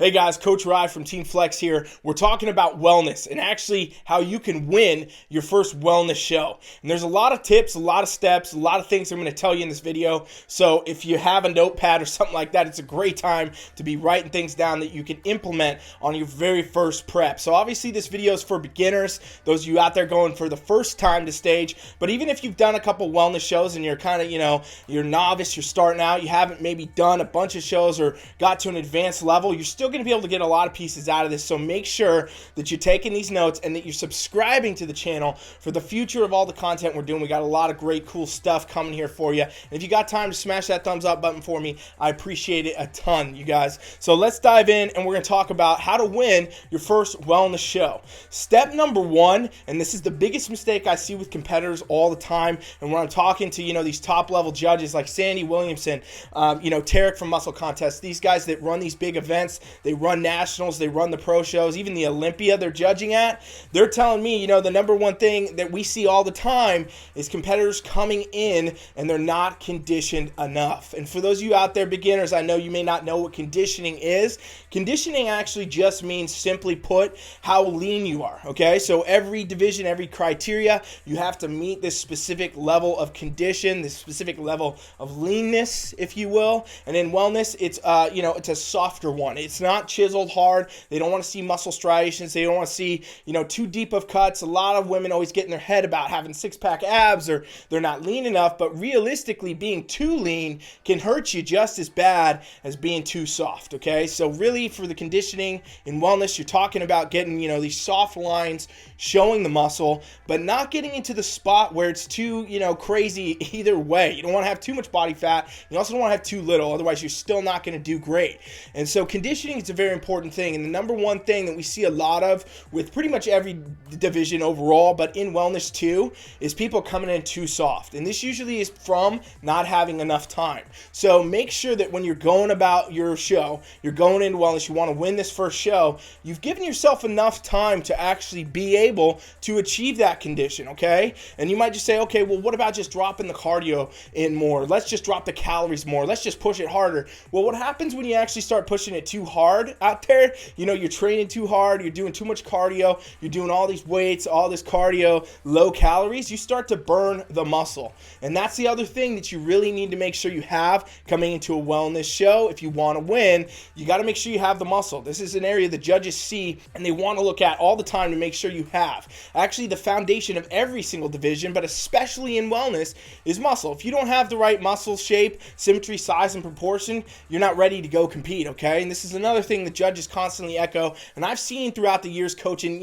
Hey guys, Coach Rye from Team Flex here. We're talking about wellness and actually how you can win your first wellness show. And there's a lot of tips, a lot of steps, a lot of things I'm going to tell you in this video. So if you have a notepad or something like that, it's a great time to be writing things down that you can implement on your very first prep. So obviously this video is for beginners, those of you out there going for the first time to stage. But even if you've done a couple wellness shows and you're kind of, you're novice, you're starting out, you haven't maybe done a bunch of shows or got to an advanced level, you're still going to be able to get a lot of pieces out of this. So make sure that you're taking these notes and that you're subscribing to the channel for the future of all the content we're doing. We got a lot of great cool stuff coming here for you, and if you got time to smash that thumbs up button for me, I appreciate it a ton, you guys. So let's dive in and we're going to talk about how to win your first wellness show. Step number one, and this is the biggest mistake I see with competitors all the time, and when I'm talking to these top level judges like Sandy Williamson, Tarek from Muscle Contest, these guys that run these big events, they run nationals, they run the pro shows, even the Olympia they're judging at, they're telling me, the number one thing that we see all the time is competitors coming in and they're not conditioned enough. And for those of you out there, beginners, I know you may not know what conditioning is. Conditioning actually just means, simply put, how lean you are, okay? So every division, every criteria, you have to meet this specific level of condition, this specific level of leanness, if you will. And in wellness, it's it's a softer one. It's not chiseled hard. They don't want to see muscle striations. They don't want to see, too deep of cuts. A lot of women always get in their head about having six-pack abs or they're not lean enough, but realistically, being too lean can hurt you just as bad as being too soft, okay? So really, for the conditioning in wellness, you're talking about getting, these soft lines showing the muscle, but not getting into the spot where it's too, crazy either way. You don't want to have too much body fat. You also don't want to have too little, otherwise you're still not going to do great. And so conditioning is a very important thing, and the number one thing that we see a lot of with pretty much every division overall, but in wellness too, is people coming in too soft. And this usually is from not having enough time. So make sure that when you're going about your show, you're going into wellness, you want to win this first show, you've given yourself enough time to actually be able to achieve that condition, okay? And you might just say, okay, well, what about just dropping the cardio in more? Let's just drop the calories more. Let's just push it harder. Well, what happens when you actually start pushing it too hard out there? You're training too hard, you're doing too much cardio, you're doing all these weights, all this cardio, low calories, you start to burn the muscle. And that's the other thing that you really need to make sure you have coming into a wellness show. If you want to win, you got to make sure you have the muscle. This is an area the judges see and they want to look at all the time to make sure you have. Actually, the foundation of every single division, but especially in wellness, is muscle. If you don't have the right muscle shape, symmetry, size, and proportion, you're not ready to go compete, okay? And this is another thing the judges constantly echo, and I've seen throughout the years coaching,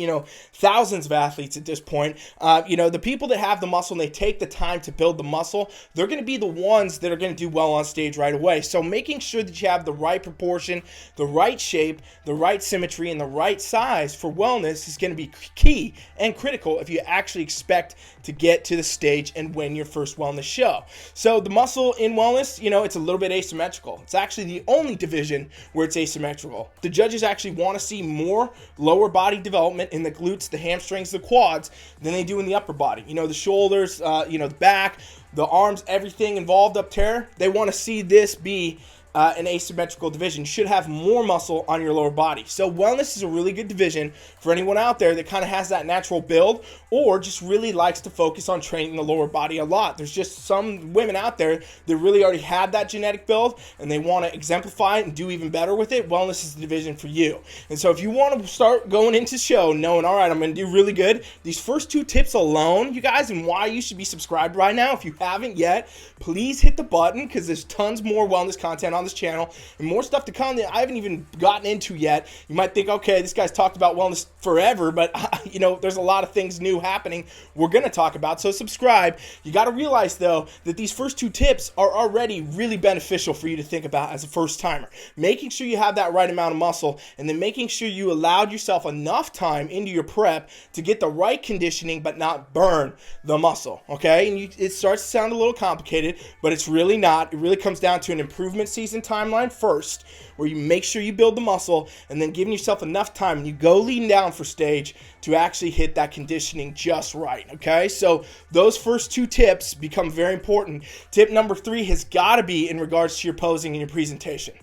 thousands of athletes at this point. The people that have the muscle and they take the time to build the muscle, they're going to be the ones that are going to do well on stage right away. So making sure that you have the right proportion, the right shape, the right symmetry, and the right size for wellness is going to be key and critical if you actually expect to get to the stage and win your first wellness show. So the muscle in wellness, it's a little bit asymmetrical. It's actually the only division where it's asymmetrical. The judges actually want to see more lower body development in the glutes, the hamstrings, the quads than they do in the upper body. The shoulders, the back, the arms, everything involved up there. They want to see this be an asymmetrical division. You should have more muscle on your lower body. So wellness is a really good division for anyone out there that kind of has that natural build or just really likes to focus on training the lower body a lot. There's just some women out there that really already have that genetic build and they want to exemplify it and do even better with it. Wellness is the division for you. And so if you want to start going into show knowing, all right, I'm going to do really good, these first two tips alone, you guys, and why you should be subscribed right now, if you haven't yet, please hit the button because there's tons more wellness content on this channel and more stuff to come that I haven't even gotten into yet. You might think, okay, this guy's talked about wellness forever, but there's a lot of things new happening we're going to talk about. So subscribe. You got to realize though that these first two tips are already really beneficial for you to think about as a first timer. Making sure you have that right amount of muscle and then making sure you allowed yourself enough time into your prep to get the right conditioning but not burn the muscle, okay? And it starts to sound a little complicated, but it's really not. It really comes down to an improvement season timeline first, where you make sure you build the muscle, and then giving yourself enough time, and you go lean down for stage to actually hit that conditioning just right, okay? So those first 2 tips become very important. Tip number 3 has got to be in regards to your posing and your presentation.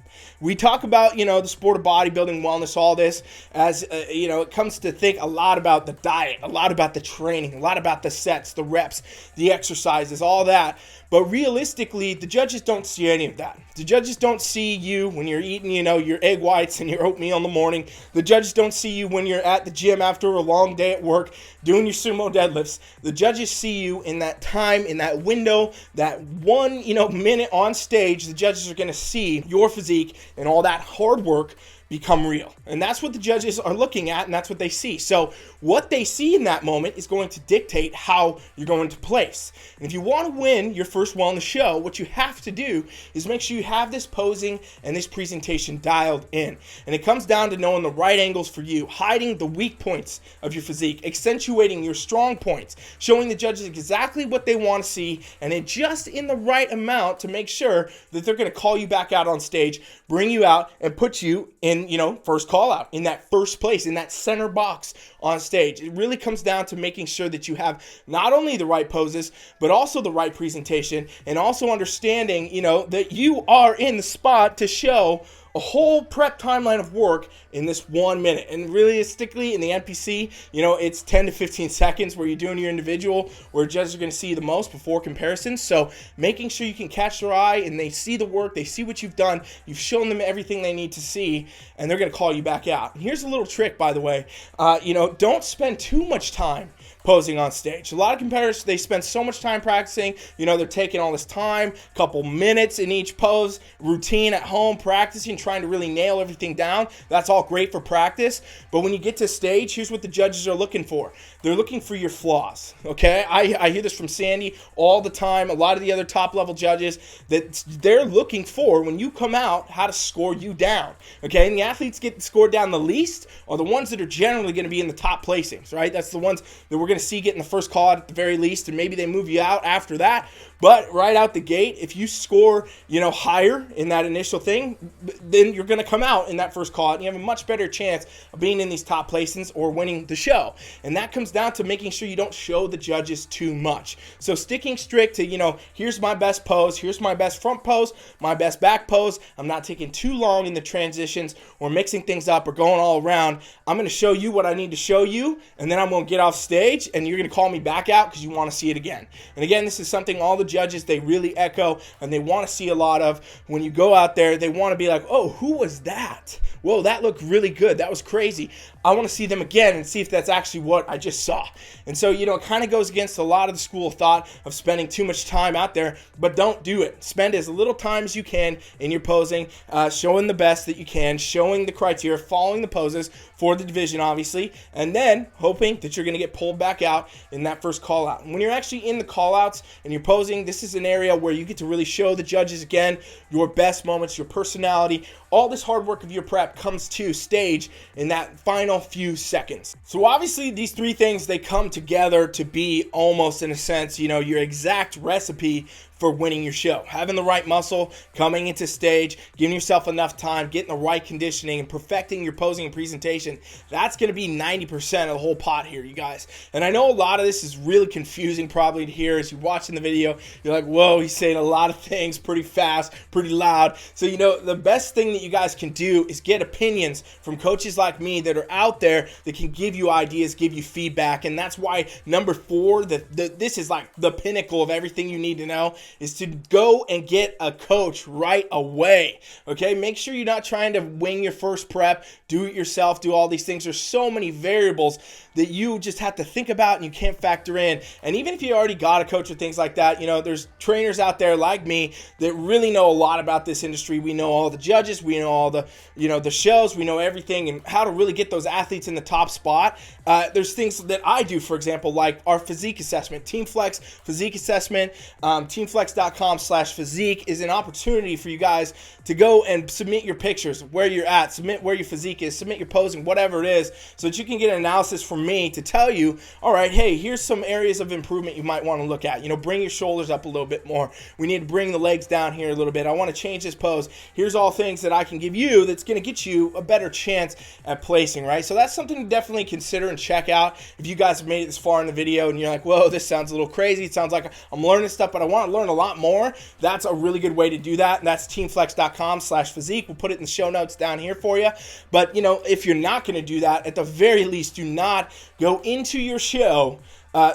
We talk about, the sport of bodybuilding, wellness, all this, as, it comes to think a lot about the diet, a lot about the training, a lot about the sets, the reps, the exercises, all that. But realistically, the judges don't see any of that. The judges don't see you when you're eating, your egg whites and your oatmeal in the morning. The judges don't see you when you're at the gym after a long day at work doing your sumo deadlifts. The judges see you in that time, in that window, that 1, minute on stage. The judges are going to see your physique and all that hard work become real. And that's what the judges are looking at, and that's what they see. So what they see in that moment is going to dictate how you're going to place. And if you want to win your first wellness show, what you have to do is make sure you have this posing and this presentation dialed in. And it comes down to knowing the right angles for you, hiding the weak points of your physique, accentuating your strong points, showing the judges exactly what they want to see, and it just in the right amount to make sure that they're going to call you back out on stage, bring you out, and put you in, first call out, in that first place, in that center box on stage. It really comes down to making sure that you have not only the right poses, but also the right presentation, and also understanding, that you are in the spot to show a whole prep timeline of work in this 1 minute. And realistically, in the NPC, it's 10 to 15 seconds where you're doing your individual, where judges are going to see you the most before comparisons. So making sure you can catch their eye and they see the work, they see what you've done, you've shown them everything they need to see, and they're going to call you back out. And here's a little trick, by the way. Don't spend too much time posing on stage. A lot of competitors, they spend so much time practicing, they're taking all this time, couple minutes in each pose, routine at home, practicing, trying to really nail everything down. That's all great for practice, but when you get to stage, here's what the judges are looking for. They're looking for your flaws, okay? I hear this from Sandy all the time, a lot of the other top level judges, that they're looking for, when you come out, how to score you down, okay? And the athletes get scored down the least are the ones that are generally going to be in the top placings, right? That's the ones that we're going to see getting the first call out at the very least, and maybe they move you out after that. But right out the gate, if you score, higher in that initial thing, then you're going to come out in that first call out, and you have a much better chance of being in these top placings or winning the show. And that comes down to making sure you don't show the judges too much. So sticking strict to, here's my best pose, here's my best front pose, my best back pose. I'm not taking too long in the transitions or mixing things up or going all around. I'm going to show you what I need to show you, and then I'm going to get off stage, and you're going to call me back out because you want to see it again. And again, this is something all the judges, they really echo and they want to see a lot of. When you go out there, they want to be like, oh, who was that? Whoa, that looked really good. That was crazy. I want to see them again and see if that's actually what I just saw. And so, it kind of goes against a lot of the school of thought of spending too much time out there, but don't do it. Spend as little time as you can in your posing, showing the best that you can, showing the criteria, following the poses for the division, obviously, and then hoping that you're going to get pulled back out in that first call out. And when you're actually in the call outs and you're posing, this is an area where you get to really show the judges again your best moments, your personality. All this hard work of your prep comes to stage in that final few seconds. So obviously these 3 things, they come together to be almost, in a sense, your exact recipe for winning your show. Having the right muscle, coming into stage, giving yourself enough time, getting the right conditioning, and perfecting your posing and presentation. That's going to be 90% of the whole pot here, you guys. And I know a lot of this is really confusing probably to hear as you're watching the video. You're like, whoa, he's saying a lot of things pretty fast, pretty loud. So, the best thing that you guys can do is get opinions from coaches like me that are out there that can give you ideas, give you feedback. And that's why number 4, this is like the pinnacle of everything you need to know, is to go and get a coach right away, okay? Make sure you're not trying to wing your first prep, do it yourself, do all these things. There's so many variables that you just have to think about and you can't factor in. And even if you already got a coach or things like that, there's trainers out there like me that really know a lot about this industry. We know all the judges, we know all the, the shows, we know everything and how to really get those athletes in the top spot. There's things that I do, for example, like our physique assessment, Team Flex Physique Assessment. Team Flex teamflex.com/physique is an opportunity for you guys to go and submit your pictures, where you're at, submit where your physique is, submit your posing, whatever it is, so that you can get an analysis from me to tell you, all right, hey, here's some areas of improvement you might want to look at. You know, bring your shoulders up a little bit more. We need to bring the legs down here a little bit. I want to change this pose. Here's all things that I can give you that's going to get you a better chance at placing, right? So that's something to definitely consider and check out. If you guys have made it this far in the video and you're like, whoa, this sounds a little crazy. It sounds like I'm learning stuff, but I want to learn a lot more. That's a really good way to do that, and that's teamflex.com/physique. We'll put it in the show notes down here for you. But, you know, if you're not going to do that, at the very least, do not go into your show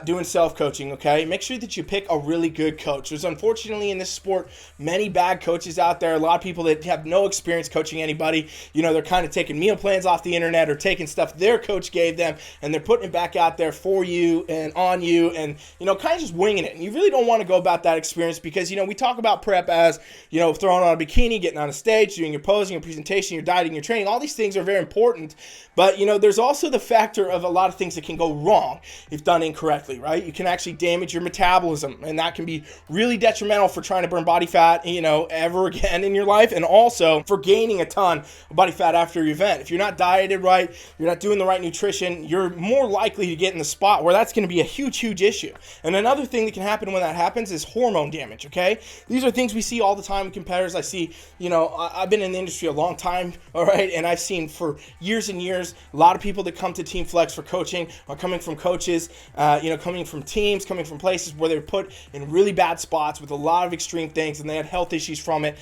doing self-coaching, okay? Make sure that you pick a really good coach. There's unfortunately in this sport many bad coaches out there. A lot of people that have no experience coaching anybody. You know, they're kind of taking meal plans off the internet or taking stuff their coach gave them and they're putting it back out there for you and on you and, you know, kind of just winging it. And you really don't want to go about that experience because, you know, we talk about prep as, you know, throwing on a bikini, getting on a stage, doing your posing, your presentation, your dieting, your training. All these things are very important. But, you know, there's also the factor of a lot of things that can go wrong if done incorrectly, right? You can actually damage your metabolism, and that can be really detrimental for trying to burn body fat, you know, ever again in your life, and also for gaining a ton of body fat after your event. If you're not dieted right, you're not doing the right nutrition, you're more likely to get in the spot where that's going to be a huge issue. And another thing that can happen when that happens is hormone damage, okay? These are things we see all the time in competitors. I see, you know, I've been in the industry a long time, all right, and I've seen for years and years a lot of people that come to Team Flex for coaching are coming from coaches, you know, coming from teams, coming from places where they're put in really bad spots with a lot of extreme things and they had health issues from it.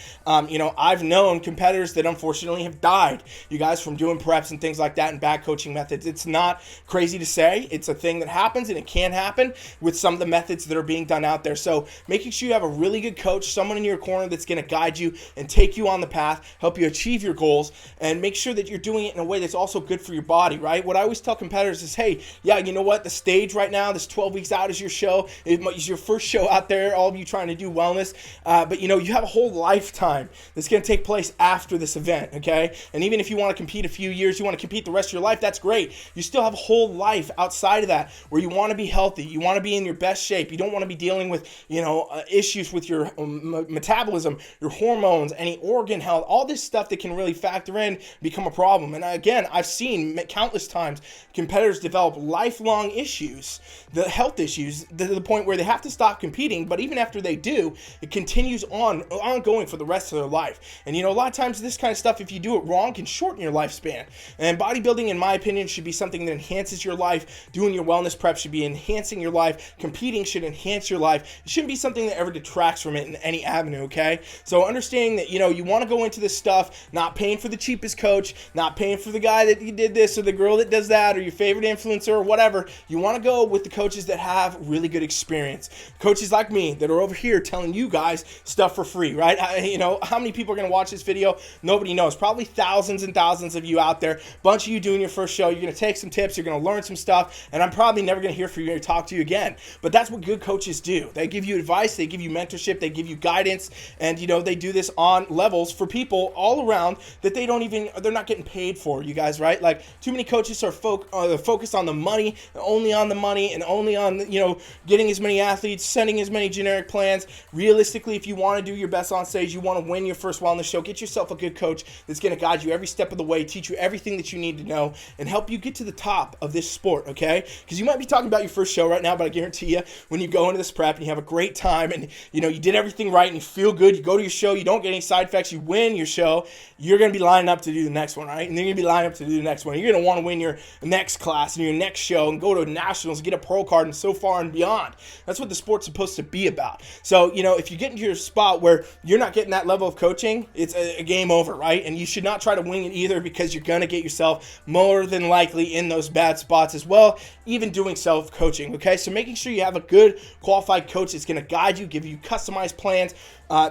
You know, I've known competitors that unfortunately have died, you guys, from doing preps and things like that and bad coaching methods. It's not crazy to say. It's a thing that happens, and it can happen with some of the methods that are being done out there. So making sure you have a really good coach, someone in your corner that's going to guide you and take you on the path, help you achieve your goals, and make sure that you're doing it in a way that's also good for your body, right? What I always tell competitors is, hey, yeah, you know what? The stage right now, this 12 weeks out is your show. It's your first show out there, all of you trying to do wellness. But, you know, you have a whole lifetime that's going to take place after this event, okay? And even if you want to compete a few years, you want to compete the rest of your life, that's great. You still have a whole life outside of that where you want to be healthy. You want to be in your best shape. You don't want to be dealing with, you know, issues with your metabolism, your hormones, any organ health, all this stuff that can really factor in, become a problem. And again, I've seen countless times competitors develop lifelong issues, the health issues, to the point where they have to stop competing. But even after they do, it continues ongoing for the rest of their life. And, you know, a lot of times this kind of stuff, if you do it wrong, can shorten your lifespan. And bodybuilding, in my opinion, should be something that enhances your life. Doing your wellness prep should be enhancing your life. Competing should enhance your life. It shouldn't be something that ever detracts from it in any avenue, okay? So understanding that, you know, you want to go into this stuff not paying for the cheapest coach, not paying for the guy that you did this or the girl that does that or your favorite influencer or whatever. You want to go with the coaches that have really good experience. Coaches like me that are over here telling you guys stuff for free, right? You know, how many people are going to watch this video? Nobody knows. Probably thousands and thousands of you out there. Bunch of you doing your first show. You're going to take some tips. You're going to learn some stuff. And I'm probably never going to hear from you or talk to you again. But that's what good coaches do. They give you advice. They give you mentorship. They give you guidance. And, you know, they do this on levels for people all around that they're not getting paid for, you guys, right? Like, too many coaches are focused on the money, only on the money, and only on, you know, getting as many athletes, sending as many generic plans. Realistically, if you want to do your best on stage, you want to win your first wellness show, get yourself a good coach that's going to guide you every step of the way, teach you everything that you need to know, and help you get to the top of this sport, okay? Because you might be talking about your first show right now, but I guarantee you, when you go into this prep and you have a great time and, you know, you did everything right and you feel good, you go to your show, you don't get any side effects, you win your show, you're going to be lining up to do the next one, right? And then you're going to be lining up to do the next one. You're going to want to win your next class and your next show and go to nationals, get a pro card, and so far and beyond. That's what the sport's supposed to be about. So, you know, if you get into your spot where you're not getting that level of coaching, it's a game over, right? And you should not try to wing it either, because you're going to get yourself more than likely in those bad spots as well, even doing self-coaching, okay? So making sure you have a good qualified coach that's going to guide you, give you customized plans,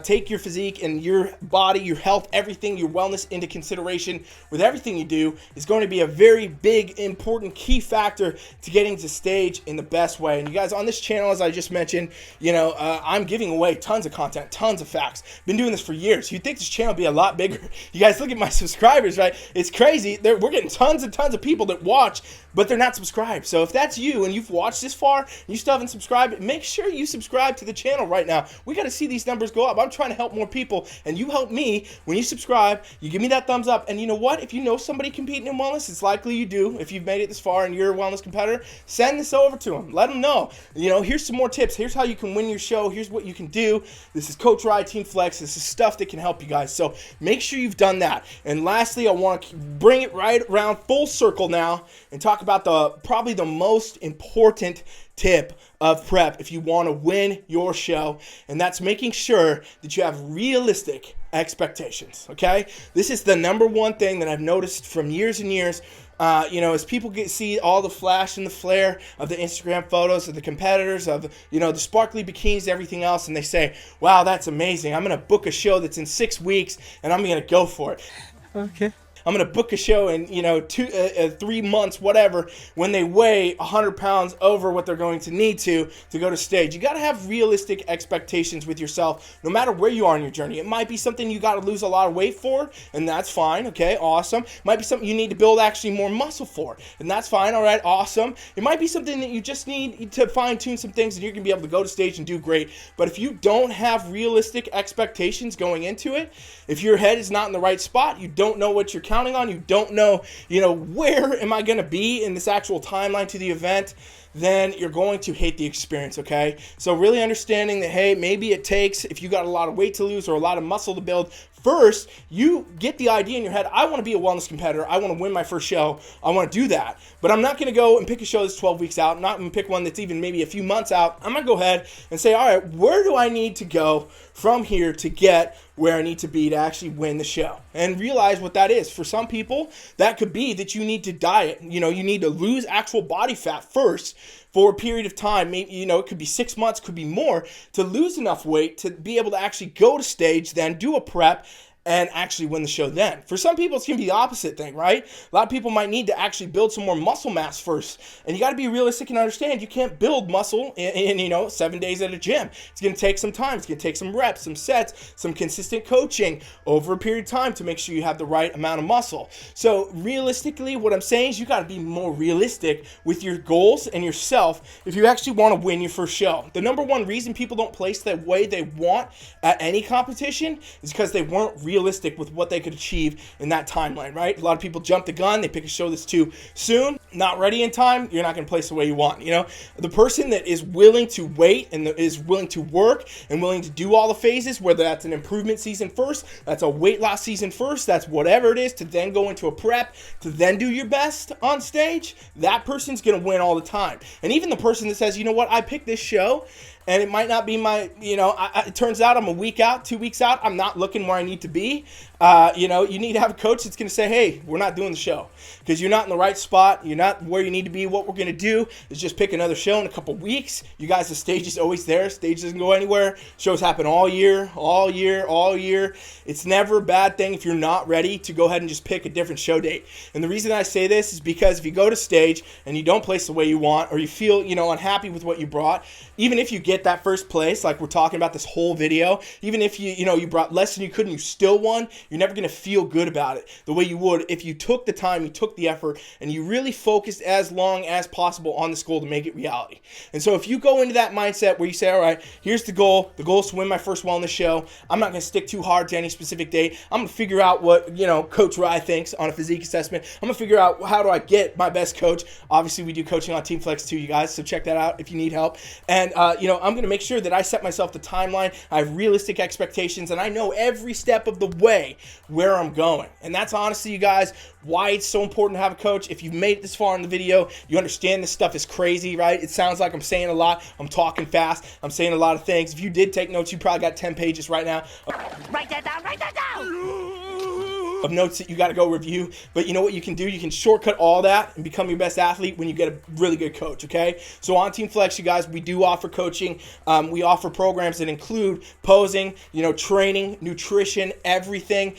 take your physique and your body, your health, everything, your wellness into consideration with everything you do is going to be a very big, important, key factor to getting to stage in the best way. And you guys, on this channel, as I just mentioned, I'm giving away tons of content, tons of facts. Been doing this for years. You'd think this channel would be a lot bigger. You guys look at my subscribers, right? It's crazy. We're getting tons and tons of people that watch, but they're not subscribed. So if that's you and you've watched this far and you still haven't subscribed, make sure you subscribe to the channel right now. We got to see these numbers go up. I'm trying to help more people, and you help me when you subscribe. You give me that thumbs up, and you know what? If you know somebody competing in wellness, it's likely you do. If you've made it this far and you're a wellness competitor, send this over to them. Let them know. Here's some more tips. Here's how you can win your show. Here's what you can do. This is Coach Rye, Team Flex. This is stuff that can help you guys. So make sure you've done that. And lastly, I want to bring it right around full circle now and talk about probably the most important tip of prep if you want to win your show, and that's making sure that you have realistic expectations. Okay, this is the number one thing that I've noticed from years and years. As people see all the flash and the flare of the Instagram photos of the competitors, of the sparkly bikinis, everything else, and they say, wow, that's amazing, I'm gonna book a show that's in 6 weeks and I'm gonna go for it. Okay, I'm going to book a show in, 3 months, whatever, when they weigh 100 pounds over what they're going to need to go to stage. You got to have realistic expectations with yourself, no matter where you are in your journey. It might be something you got to lose a lot of weight for, and that's fine. Okay, awesome. It might be something you need to build actually more muscle for, and that's fine. All right, awesome. It might be something that you just need to fine tune some things, and you're going to be able to go to stage and do great. But if you don't have realistic expectations going into it, if your head is not in the right spot, you don't know what you're counting on, you don't know, where am I going to be in this actual timeline to the event, then you're going to hate the experience, okay? So really understanding that, hey, maybe it takes, if you got a lot of weight to lose or a lot of muscle to build, first, you get the idea in your head, I want to be a wellness competitor. I want to win my first show. I want to do that. But I'm not going to go and pick a show that's 12 weeks out. I'm not going to pick one that's even maybe a few months out. I'm going to go ahead and say, all right, where do I need to go from here to get where I need to be to actually win the show? And realize what that is. For some people, that could be that you need to diet. You need to lose actual body fat first for a period of time. Maybe, it could be 6 months, could be more, to lose enough weight to be able to actually go to stage, then do a prep, and actually win the show then. For some people, it's going to be the opposite thing, right? A lot of people might need to actually build some more muscle mass first. And you got to be realistic and understand you can't build muscle in 7 days at a gym. It's going to take some time. It's going to take some reps, some sets, some consistent coaching over a period of time to make sure you have the right amount of muscle. So realistically, what I'm saying is you got to be more realistic with your goals and yourself if you actually want to win your first show. The number one reason people don't place the way they want at any competition is because they weren't realistic with what they could achieve in that timeline, right? A lot of people jump the gun. They pick a show that's too soon, not ready in time. You're not going to place the way you want. The person that is willing to wait and is willing to work and willing to do all the phases, whether that's an improvement season first, that's a weight loss season first, that's whatever it is, to then go into a prep, to then do your best on stage, that person's going to win all the time. And even the person that says, I picked this show and it might not be my, it turns out I'm a week out, 2 weeks out, I'm not looking where I need to be. You need to have a coach that's going to say, hey, we're not doing the show because you're not in the right spot. You're not where you need to be. What we're going to do is just pick another show in a couple weeks. You guys, the stage is always there. Stage doesn't go anywhere. Shows happen all year. It's never a bad thing if you're not ready to go ahead and just pick a different show date. And the reason I say this is because if you go to stage and you don't place the way you want, or you feel, unhappy with what you brought, even if you get that first place, like we're talking about this whole video, even if you brought less than you could and you still won, you're never going to feel good about it the way you would if you took the time, you took the effort, and you really focused as long as possible on this goal to make it reality. And so if you go into that mindset where you say, all right, here's the goal is to win my first wellness show. I'm not going to stick too hard to any specific date. I'm going to figure out what, Coach Rye thinks on a physique assessment. I'm going to figure out how do I get my best coach. Obviously, we do coaching on Team Flex too, you guys, so check that out if you need help. And, I'm going to make sure that I set myself the timeline. I have realistic expectations, and I know every step of the way where I'm going. And that's honestly, you guys, why it's so important to have a coach. If you've made it this far in the video, you understand this stuff is crazy, right? It sounds like I'm saying a lot. I'm talking fast. I'm saying a lot of things. If you did take notes, you probably got 10 pages right now. Write that down. Write that down. of notes that you got to go review. But you know what you can do? You can shortcut all that and become your best athlete when you get a really good coach, okay? So on Team Flex, you guys, we do offer coaching. We offer programs that include posing, training, nutrition, everything.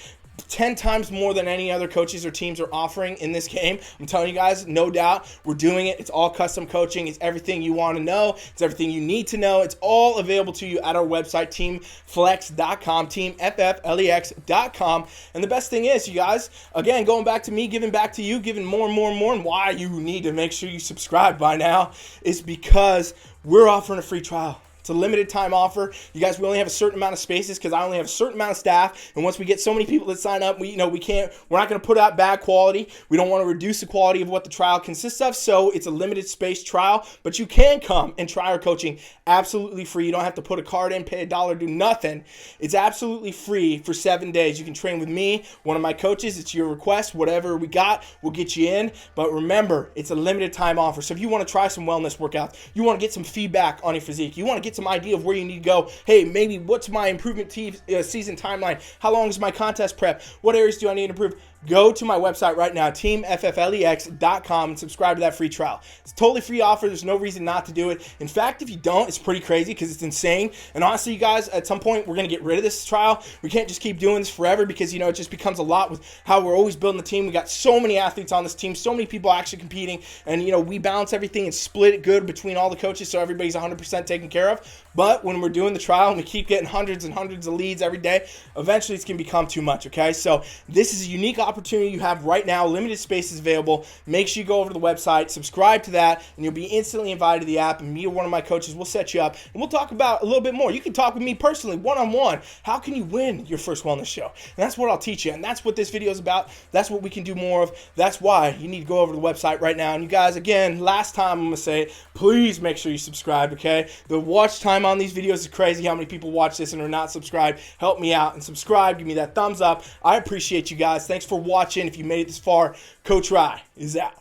10 times more than any other coaches or teams are offering in this game. I'm telling you guys, no doubt, we're doing it. It's all custom coaching. It's everything you want to know. It's everything you need to know. It's all available to you at our website, teamflex.com, teamfflex.com. And the best thing is, you guys, again, going back to me, giving back to you, giving more and more and more, and why you need to make sure you subscribe by now is because we're offering a free trial. It's a limited time offer. You guys, we only have a certain amount of spaces because I only have a certain amount of staff. And once we get so many people that sign up, we're not going to put out bad quality. We don't want to reduce the quality of what the trial consists of. So it's a limited space trial, but you can come and try our coaching absolutely free. You don't have to put a card in, pay $1, do nothing. It's absolutely free for 7 days. You can train with me, one of my coaches. It's your request. Whatever we got, we'll get you in. But remember, it's a limited time offer. So if you want to try some wellness workouts, you want to get some feedback on your physique, you want to get some idea of where you need to go. Hey, maybe what's my improvement season timeline? How long is my contest prep? What areas do I need to improve? Go to my website right now, teamfflex.com, and subscribe to that free trial. It's a totally free offer. There's no reason not to do it. In fact, if you don't, it's pretty crazy because it's insane. And honestly, you guys, at some point, we're going to get rid of this trial. We can't just keep doing this forever because, it just becomes a lot with how we're always building the team. We got so many athletes on this team, so many people actually competing, and, we balance everything and split it good between all the coaches so everybody's 100% taken care of. But when we're doing the trial and we keep getting hundreds and hundreds of leads every day, eventually it's going to become too much, okay? So this is a unique opportunity you have right now. Limited spaces available. Make sure you go over to the website, subscribe to that, and you'll be instantly invited to the app, and me or one of my coaches will set you up, and we'll talk about a little bit more. You can talk with me personally, one-on-one. How can you win your first wellness show? And that's what I'll teach you, and that's what this video is about. That's what we can do more of. That's why you need to go over to the website right now. And you guys, again, last time I'm going to say, please make sure you subscribe, okay? The watch time on these videos is crazy. How many people watch this and are not subscribed? Help me out and subscribe. Give me that thumbs up. I appreciate you guys. Thanks for watching. If you made it this far, Coach Rye is out.